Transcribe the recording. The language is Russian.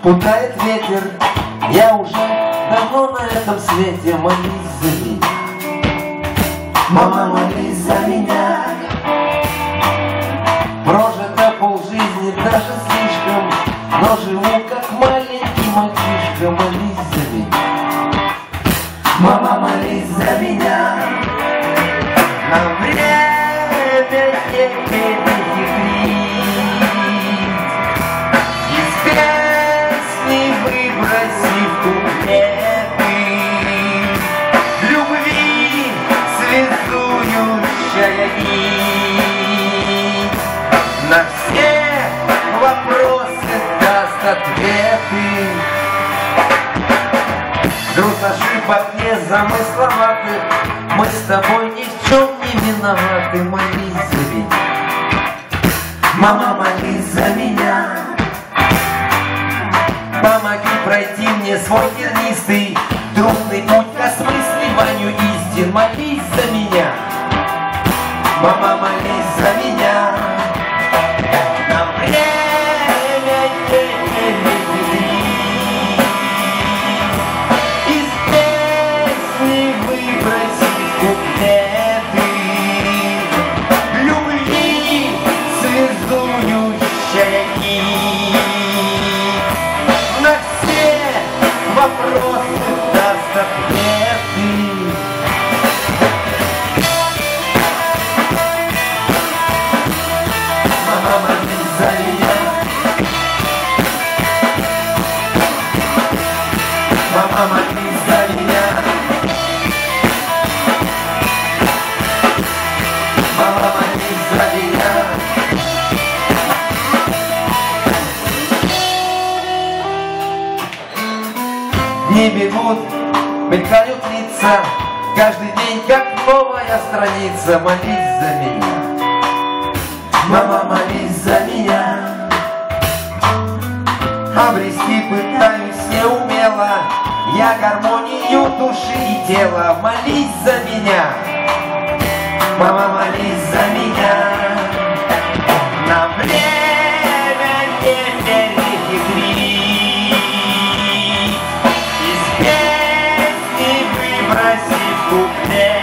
Путает ветер, я уже давно на этом свете. Молись за меня, мама, молись за меня. Прожито полжизни, даже слишком, но живу как маленький мальчишка. Молись за меня, мама, молись за меня. Нам время не перехитрить, из песни выбросив куплеты любви, связующая нить, на все вопросы даст ответы. Груз ошибок незамысловатых, мы с тобой ни в чем не виноваты. Молись за меня, мама, молись за меня. Помоги пройти мне свой тернистый, трудный путь к осмысливанию истин. Молись за меня, мама, молись за меня. Нам время не перехитрить, из песни выбросить куплеты любви, связующая нить, на все вопросы даст ответы. Мама, молись за меня, мама, молись за меня, мама, молись за меня. Дни бегут, мелькают лица, каждый день как новая страница. Молись за меня, мама, молись за меня. Обрести пытаюсь неумело я гармонию души и тела. Молись за меня, мама, молись за меня. На время не перехитрить, из песни выбросив куплет